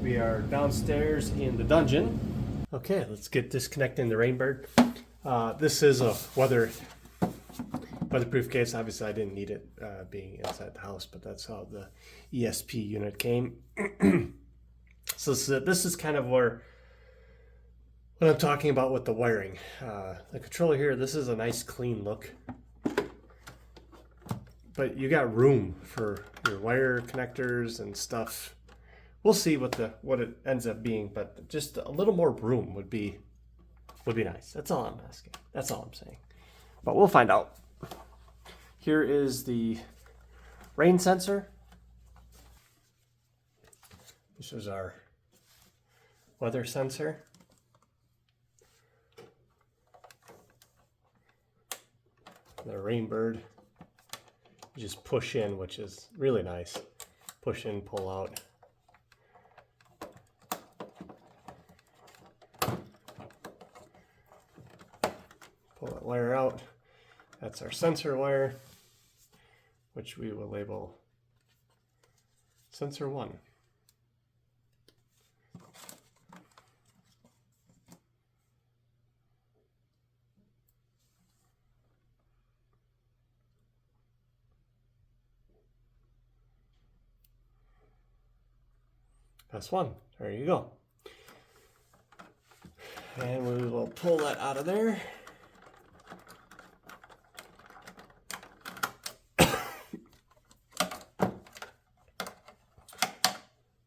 We are downstairs in the dungeon. Okay, let's get disconnecting the Rainbird. This is a weatherproof case. Obviously, I didn't need it being inside the house, but that's how the ESP unit came. So this is kind of where what I'm talking about with the wiring. The controller here, this is a nice clean look, but you got room for your wire connectors and stuff. We'll see what it ends up being, but just a little more room would be nice. That's all I'm asking. That's all I'm saying. But we'll find out. Here is the rain sensor. This is our weather sensor. The Rainbird. You just push in, which is really nice. Push in, pull out. Pull that wire out. That's our sensor wire, which we will label sensor 1. That's 1. There you go. And we will pull that out of there.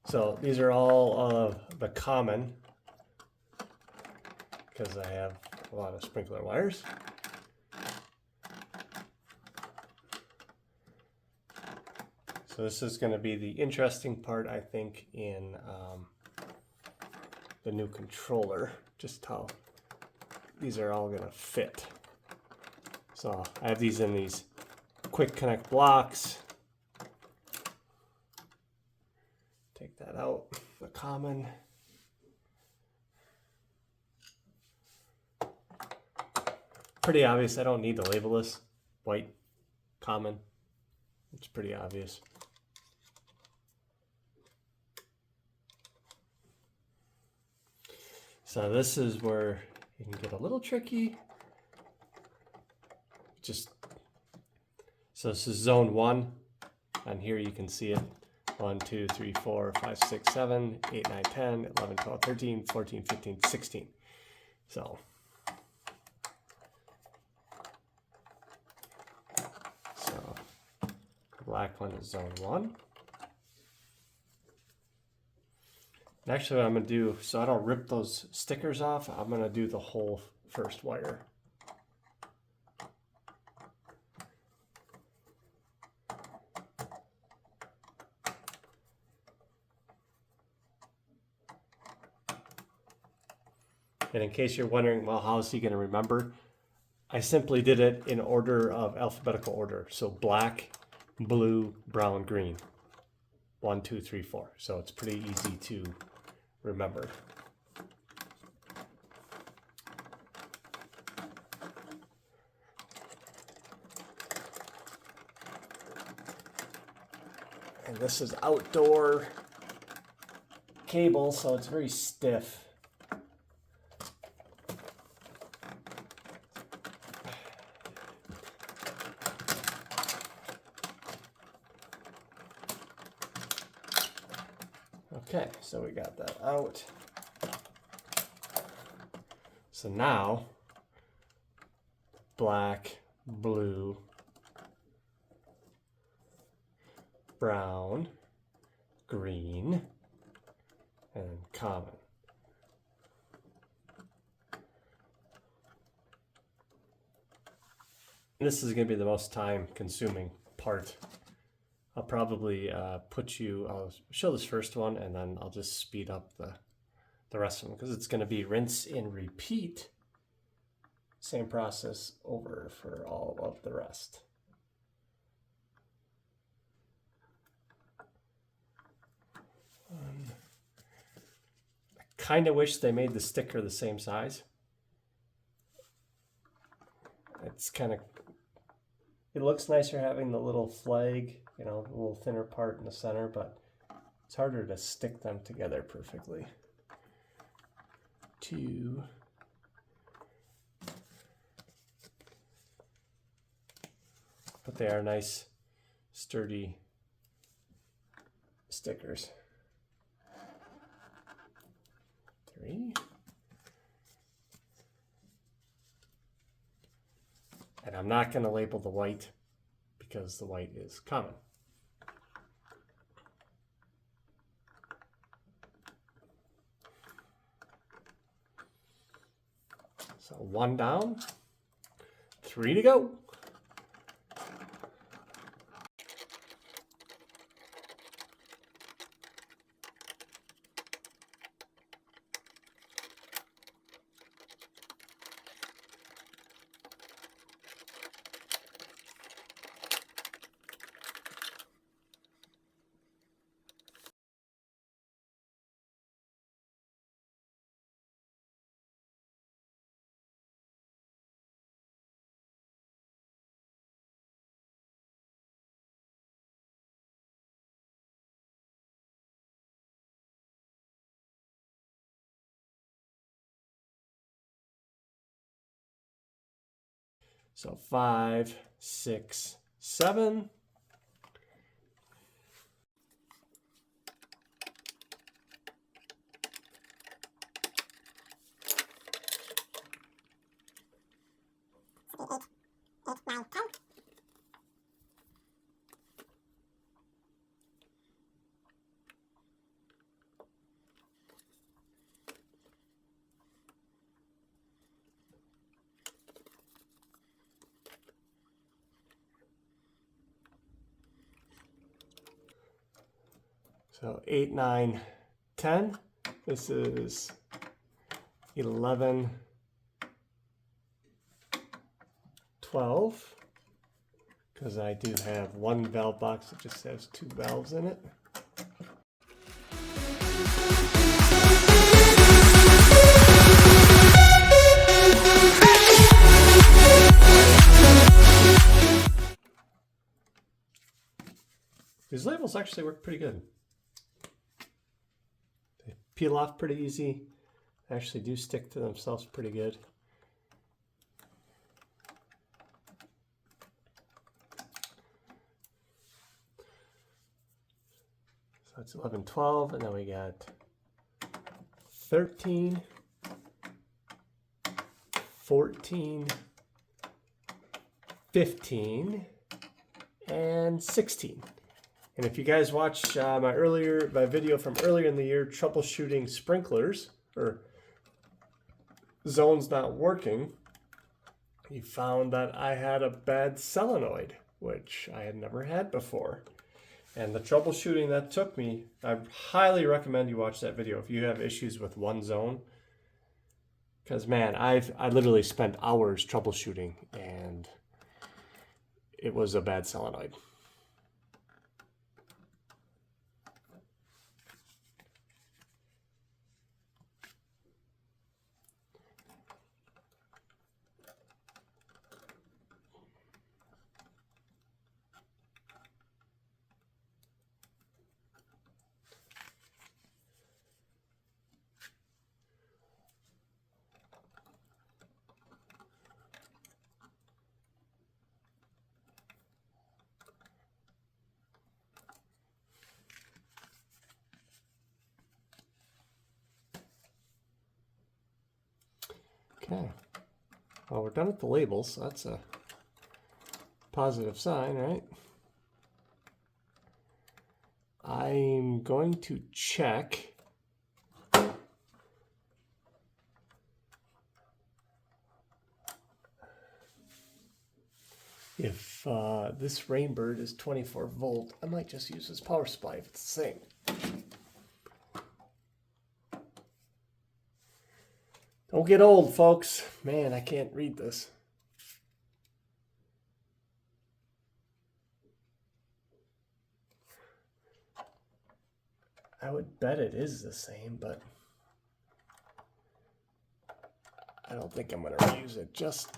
So these are all of the common, because I have a lot of sprinkler wires. So this is going to be the interesting part, I think, in the new controller, just how these are all going to fit. So I have these in these quick connect blocks. Take that out, the common. Pretty obvious, I don't need to label this. White, common, it's pretty obvious. So this is where you can get a little tricky. So this is zone 1, and here you can see it. 1, 2, 3, 4, 5, 6, 7, 8, 9, 10, 11, 12, 13, 14, 15, 16. So the black one is zone 1. And actually what I'm going to do, so I don't rip those stickers off, I'm going to do the whole first wire. And in case you're wondering, well, how is he going to remember? I simply did it in order of alphabetical order. So black, blue, brown, green. 1, 2, 3, 4. So it's pretty easy to remember. And this is outdoor cable, so it's very stiff. Okay, so we got that out. So now, black, blue, brown, green, and common. This is going to be the most time consuming part. I'll probably I'll show this first one and then I'll just speed up the rest of them because it's going to be rinse and repeat. Same process over for all of the rest. I kind of wish they made the sticker the same size. It's kind of, it looks nicer having the little flag, you know, a little thinner part in the center, but It's harder to stick them together perfectly. 2. But they are nice, sturdy stickers. 3. And I'm not going to label the white because the white is common. So 1 down, 3 to go. So 5, 6, 7. So 8, 9, 10. This is 11, 12. Because I do have one valve box that just has 2 valves in it. These labels actually work pretty good. They peel off pretty easy. They actually do stick to themselves pretty good. So that's 11, 12, and then we got 13, 14, 15, and 16. And if you guys watch my video from earlier in the year, troubleshooting sprinklers or zones not working, you found that I had a bad solenoid, which I had never had before. And the troubleshooting that took me, I highly recommend you watch that video if you have issues with one zone. Because man, I literally spent hours troubleshooting and it was a bad solenoid. Okay, well, we're done with the labels, so that's a positive sign, right? I'm going to check if this Rainbird is 24 volt. I might just use this power supply if it's the same. Don't get old, folks. Man, I can't read this. I would bet it is the same, but I don't think I'm going to reuse it just...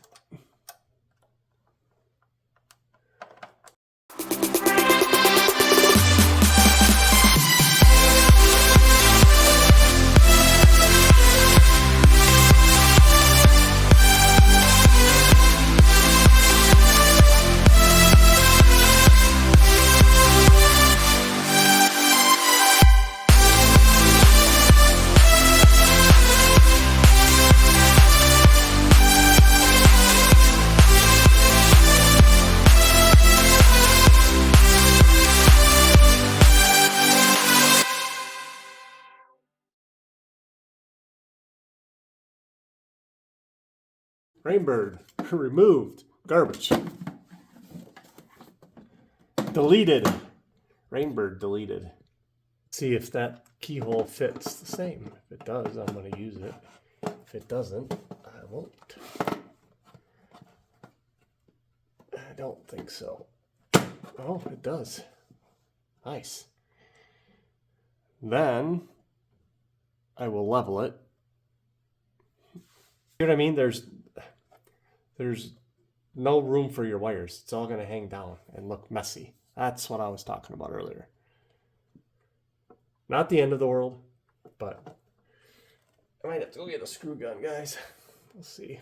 Rainbird removed. Garbage. Deleted. Rainbird deleted. See if that keyhole fits the same. If it does, I'm going to use it. If it doesn't, I won't. I don't think so. Oh, it does. Nice. Then I will level it. You know what I mean? There's no room for your wires. It's all going to hang down and look messy. That's what I was talking about earlier. Not the end of the world, but I might have to go get a screw gun, guys. We'll see.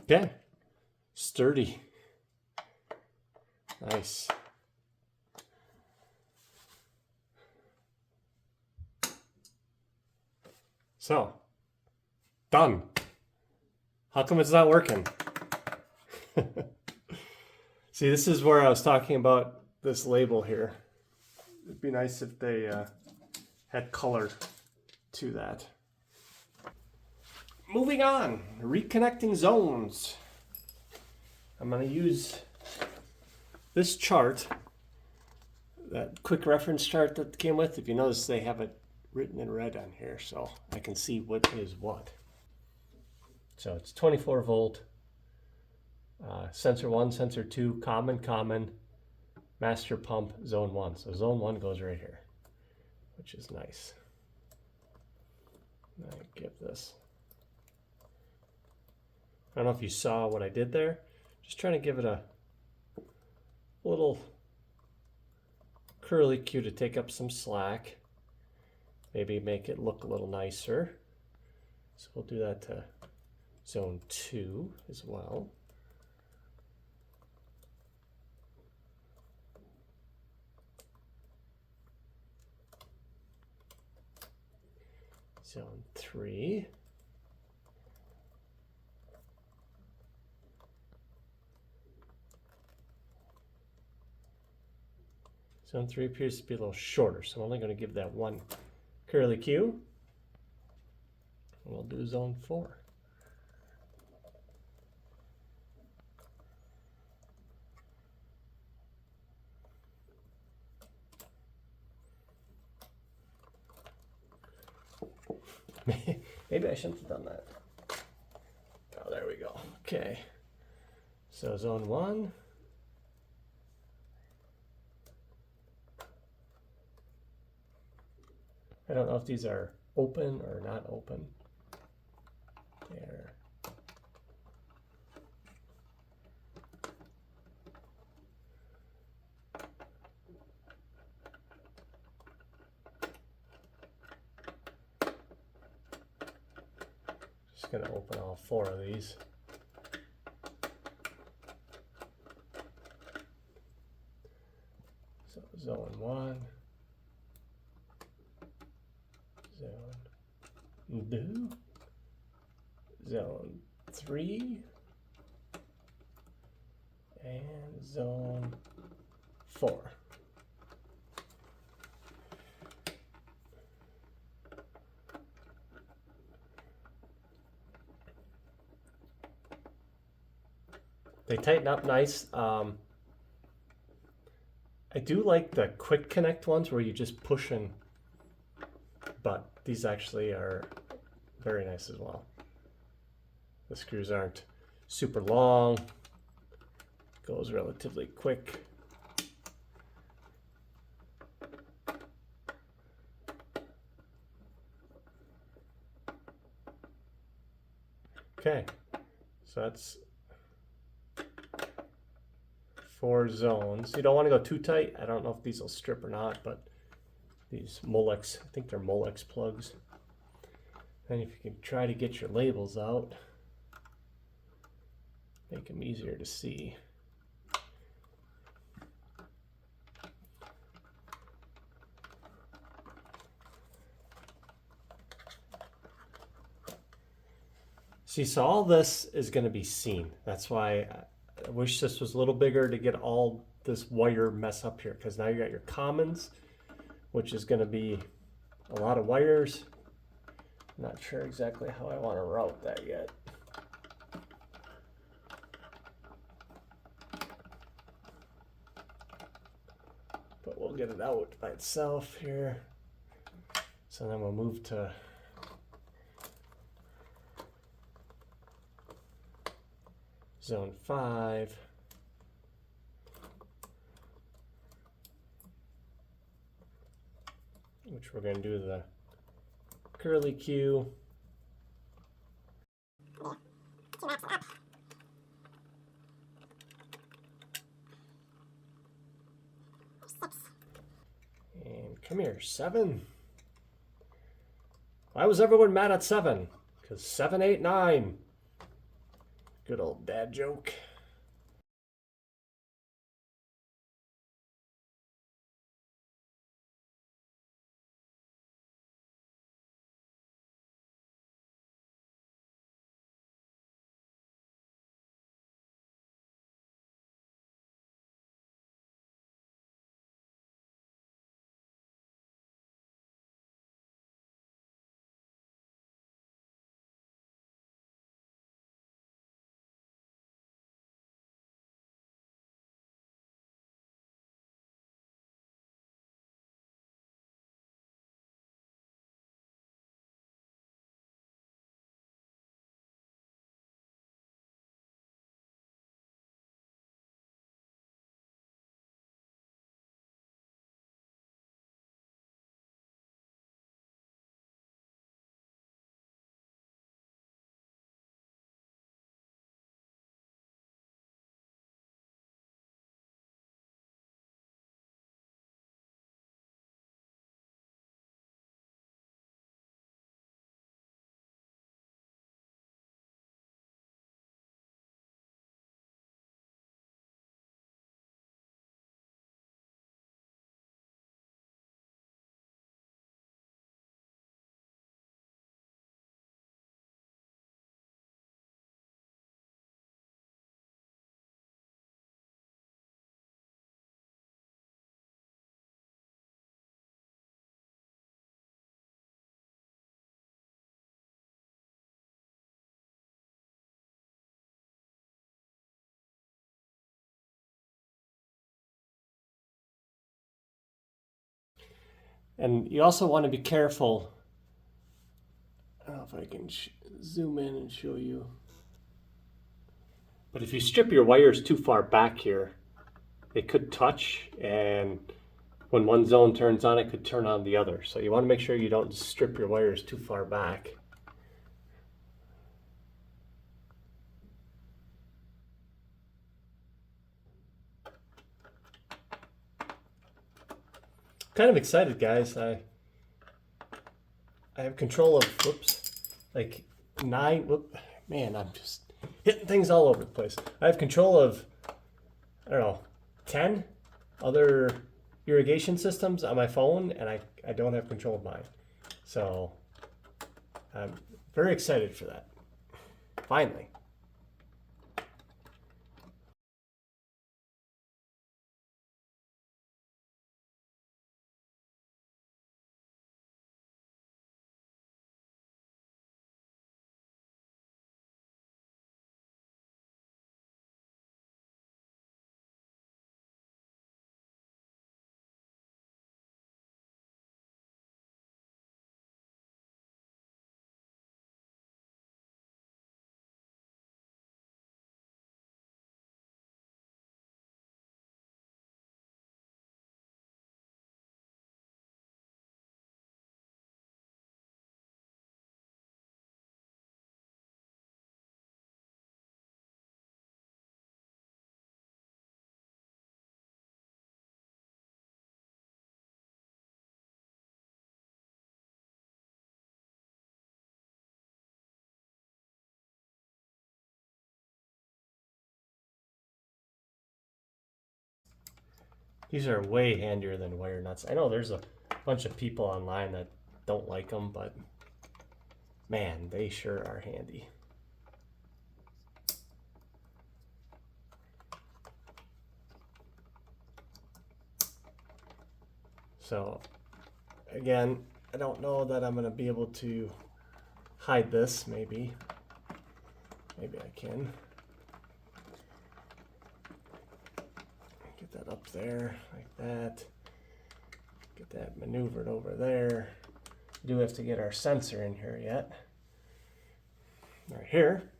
Okay, sturdy. Nice. So, done. How come it's not working? See, this is where I was talking about this label here. It'd be nice if they had color to that. Moving on, reconnecting zones. I'm going to use this chart, that quick reference chart that came with. If you notice, they have it written in red on here, so I can see what is what. So it's 24 volt, sensor 1, sensor 2, common, master pump, zone 1. So zone 1 goes right here, which is nice. I give this. I don't know if you saw what I did there. Just trying to give it a little curly cue to take up some slack. Maybe make it look a little nicer. So we'll do that to zone 2 as well. Zone 3. Zone 3 appears to be a little shorter, so I'm only going to give that one curly cue. And we'll do zone 4. Maybe I shouldn't have done that. Oh, there we go. Okay. So zone 1. I don't know if these are open or not open. There. Just going to open all 4 of these. So zone 1. Zone 2, zone 3, and zone 4. They tighten up nice. I do like the quick connect ones where you just push and, but these actually are very nice as well. The screws aren't super long, goes relatively quick. Okay, so that's 4 zones. You don't want to go too tight. I don't know if these will strip or not, but these Molex, I think they're Molex plugs. And if you can try to get your labels out. make them easier to see. See, so all this is going to be seen. That's why I wish this was a little bigger to get all this wire mess up here, because now you got your commons, which is going to be a lot of wires. I'm not sure exactly how I want to route that yet. But we'll get it out by itself here. So then we'll move to zone 5. Which we're going to do the curly Q. And come here, 7. Why was everyone mad at 7? Because 7, 8, 9. Good old dad joke. And you also want to be careful. I don't know if I can zoom in and show you. But if you strip your wires too far back here, they could touch, and when one zone turns on, it could turn on the other. So you want to make sure you don't strip your wires too far back. Kind of excited, guys. I have control of, like 9, man, I'm just hitting things all over the place. I have control of, I don't know, 10 other irrigation systems on my phone, and I don't have control of mine. So I'm very excited for that. Finally. These are way handier than wire nuts. I know there's a bunch of people online that don't like them, but man, they sure are handy. So again, I don't know that I'm going to be able to hide this. Maybe I can. Get that up there like that. Get that maneuvered over there. We do have to get our sensor in here yet. Right here.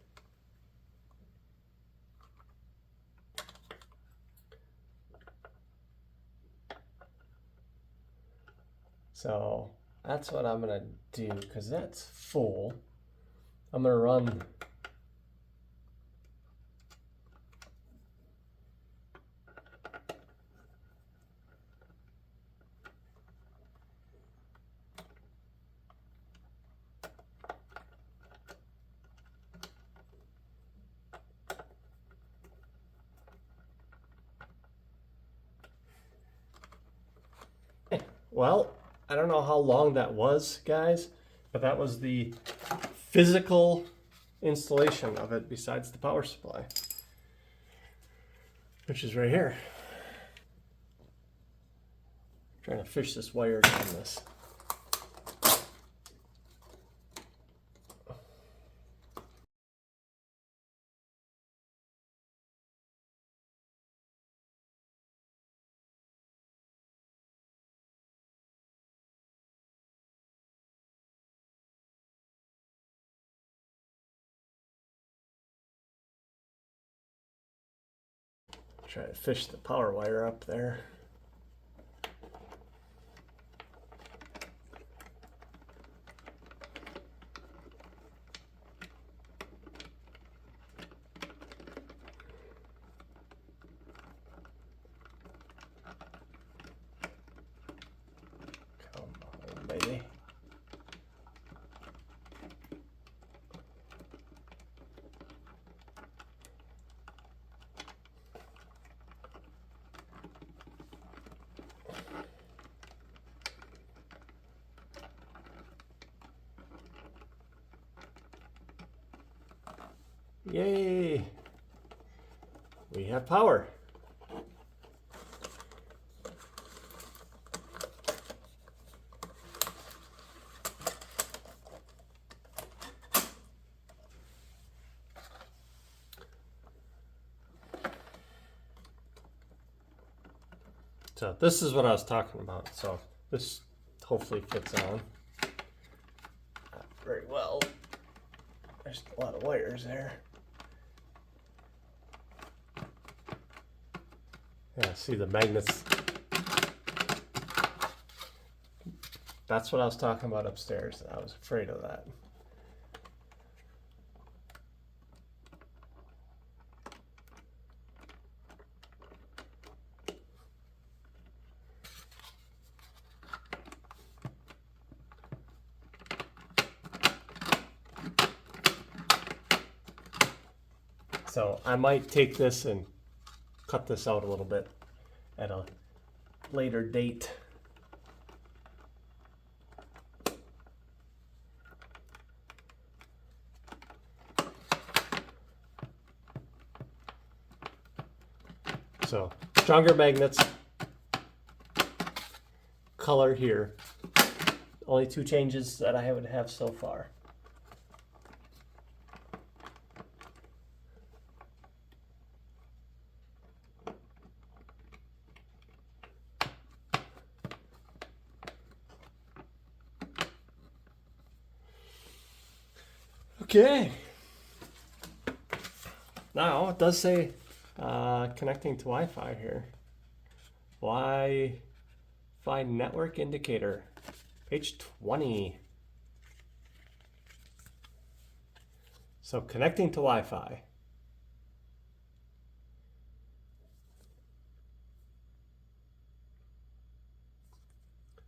So that's what I'm gonna do, because that's full. I'm gonna run well, I don't know how long that was, guys, but that was the physical installation of it besides the power supply, which is right here. Trying to fish this wire down this. Try to fish the power wire up there. Come on, baby. Yay! We have power. So this is what I was talking about. So this hopefully fits on. Not very well. There's a lot of wires there. Yeah, see the magnets. That's what I was talking about upstairs. I was afraid of that. So I might take this and cut this out a little bit at a later date. So stronger magnets, color here. Only two changes that I would have so far. Okay. Now it does say connecting to Wi-Fi here. Wi-Fi network indicator, page 20. So connecting to Wi-Fi.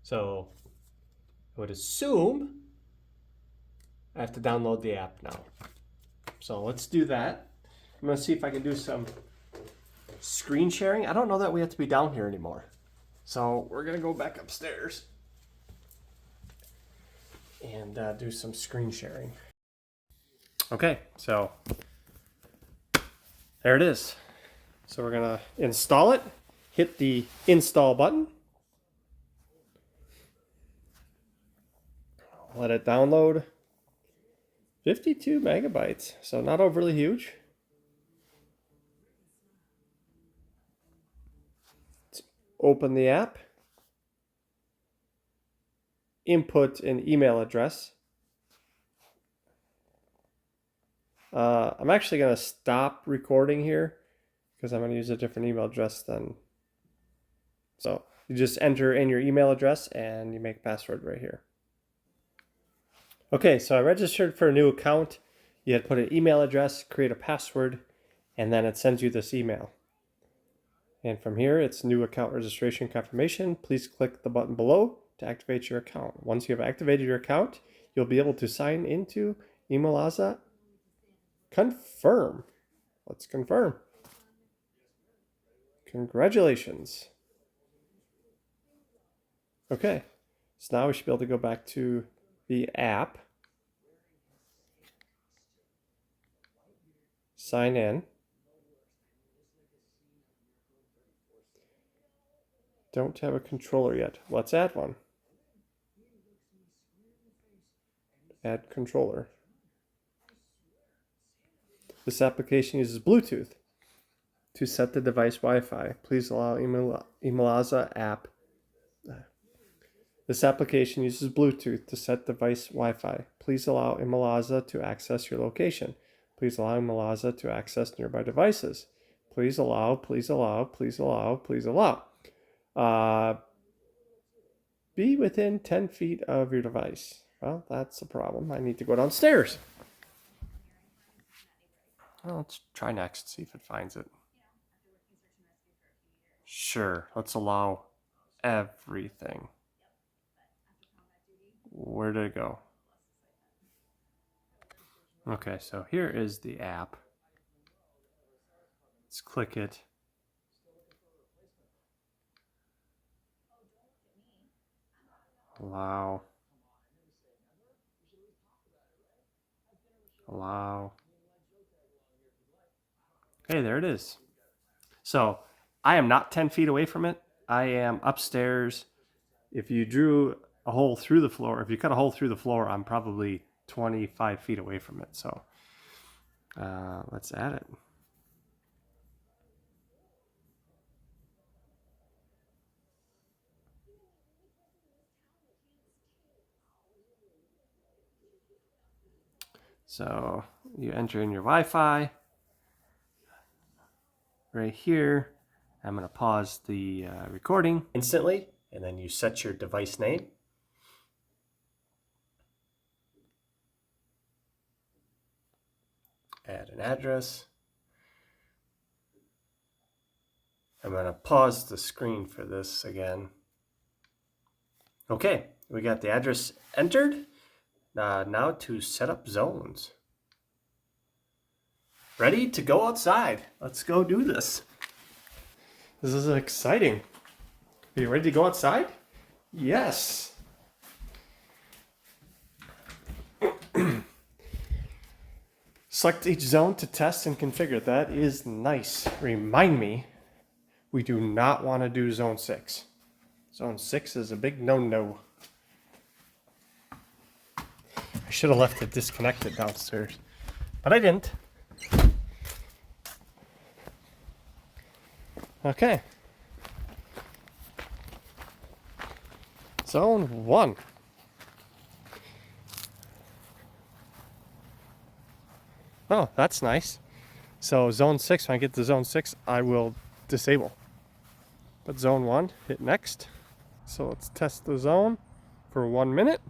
So I would assume I have to download the app now. So let's do that. I'm gonna see if I can do some screen sharing. I don't know that we have to be down here anymore. So we're gonna go back upstairs and do some screen sharing. Okay, so there it is. So we're gonna install it, hit the install button, let it download. 52 megabytes, so not overly huge. Let's open the app, input an email address. I'm actually going to stop recording here because I'm going to use a different email address then. So you just enter in your email address and you make a password right here. Okay, so I registered for a new account. You had to put an email address, create a password, and then it sends you this email. And from here, it's new account registration confirmation. Please click the button below to activate your account. Once you have activated your account, you'll be able to sign into ImoLaza. Confirm. Let's confirm. Congratulations. Okay, so now we should be able to go back to the app. Sign in. Don't have a controller yet. Let's add one. Add controller. This application uses Bluetooth to set the device Wi-Fi. Please allow ImoLaza app. This application uses Bluetooth to set device Wi-Fi. Please allow ImoLaza to access your location. Please allow ImoLaza to access nearby devices. Please allow, please allow, please allow, please allow. Be within 10 feet of your device. Well, that's a problem. I need to go downstairs. Well, let's try next, see if it finds it. Sure, let's allow everything. Where did it go? Okay, so here is the app. Let's click it. Allow. Allow. Hey, there it is. So I am not 10 feet away from it. I am upstairs. If you drew a hole through the floor, if you cut a hole through the floor, I'm probably 25 feet away from it. So let's add it. So you enter in your Wi-Fi right here. I'm going to pause the recording instantly, and then you set your device name. Add an address. I'm going to pause the screen for this again. Okay, we got the address entered. Now to set up zones. Ready to go outside. Let's go do this. This is exciting. Are you ready to go outside? Yes. Select each zone to test and configure. That is nice. Remind me, we do not want to do zone 6. Zone 6 is a big no-no. I should have left it disconnected downstairs, but I didn't. Okay. Zone 1. Oh, that's nice. So zone 6, when I get to zone 6, I will disable. But zone 1, hit next. So let's test the zone for 1 minute.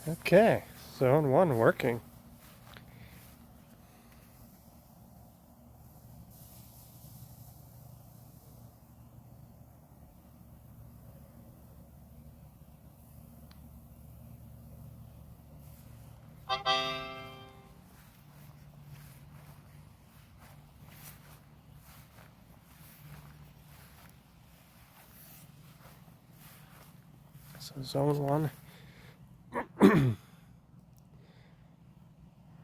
Okay, zone 1 working. So zone 1. We're going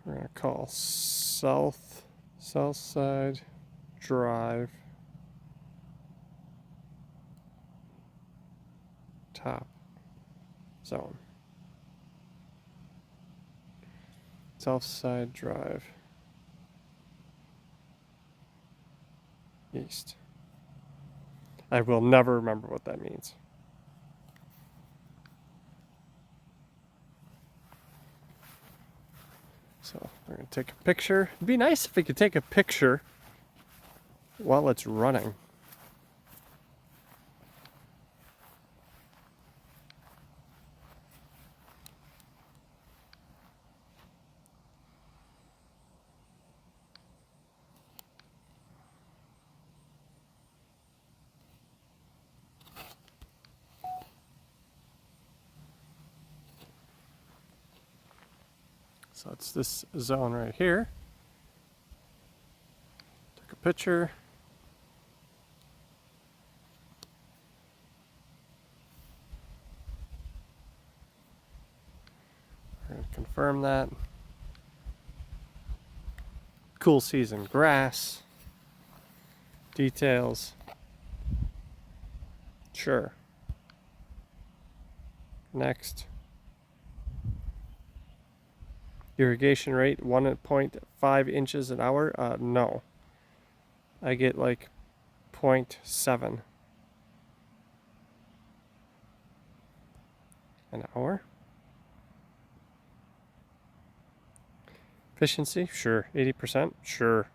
to call south side drive top zone. South side drive east. I will never remember what that means. So we're going to take a picture. It'd be nice if we could take a picture while it's running. So it's this zone right here. Took a picture. We're going to confirm that. Cool season grass. Details. Sure. Next. Irrigation rate 1.5 inches an hour. No. I get like 0.7 an hour. Efficiency, sure. 80%, sure.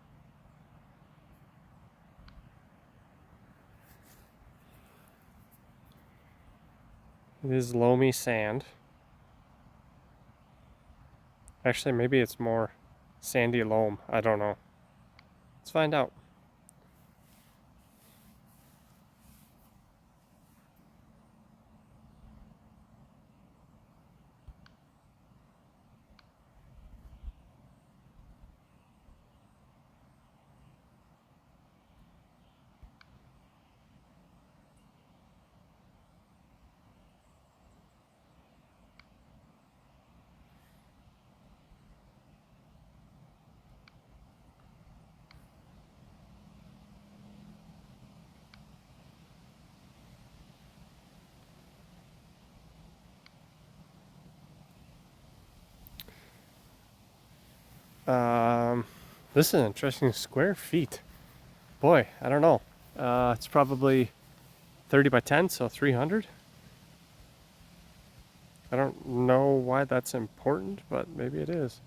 It is loamy sand. Actually, maybe it's more sandy loam. I don't know. Let's find out. This is an interesting square feet. Boy, I don't know. It's probably 30 by 10, so 300. I don't know why that's important, but maybe it is.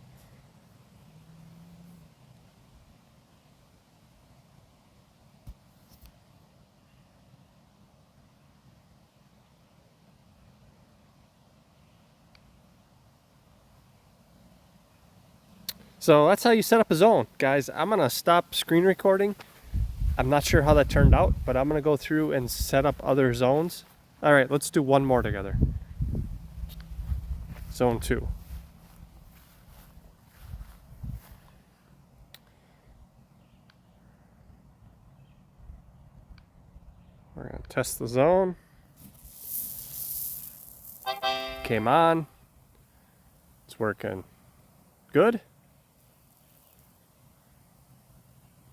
So that's how you set up a zone. Guys, I'm gonna stop screen recording. I'm not sure how that turned out, but I'm gonna go through and set up other zones. All right, let's do one more together. Zone 2. We're gonna test the zone. Came on. It's working good.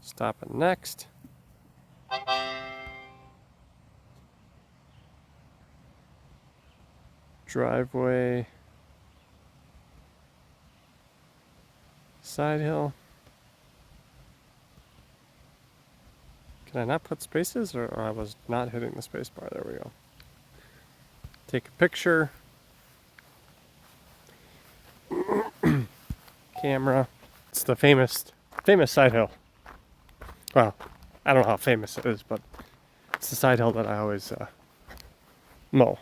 Stop it next. Driveway. Side hill. Can I not put spaces, or I was not hitting the space bar? There we go. Take a picture. Camera. It's the famous side hill. Well, I don't know how famous it is, but it's the side hill that I always mow.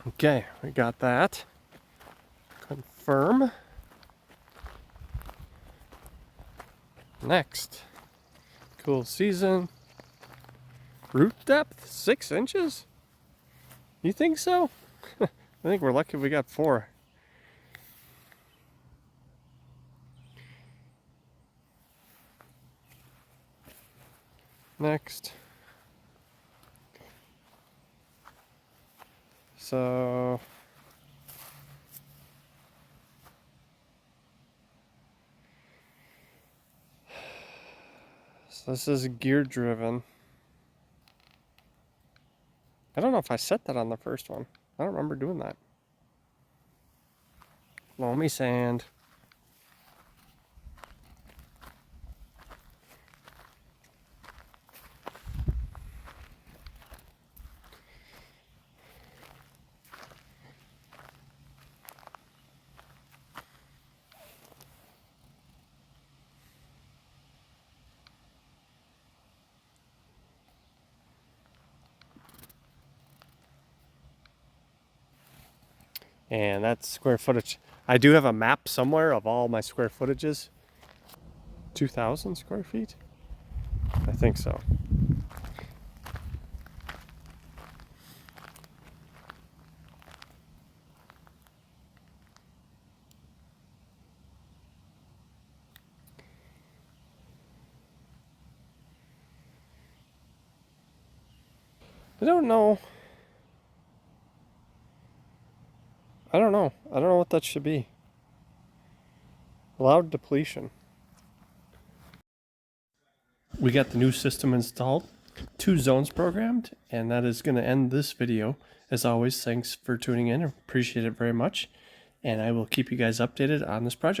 Okay, we got that. Confirm. Next. Cool season. Root depth, 6 inches? You think so? I think we're lucky we got 4. Next. So this is gear driven. I don't know if I set that on the first one. I don't remember doing that. Loamy sand. And that's square footage. I do have a map somewhere of all my square footages. 2,000 square feet? I think so. I don't know. I don't know what that should be. Allowed depletion. We got the new system installed, 2 zones programmed, and that is going to end this video. As always, thanks for tuning in. I appreciate it very much, and I will keep you guys updated on this project.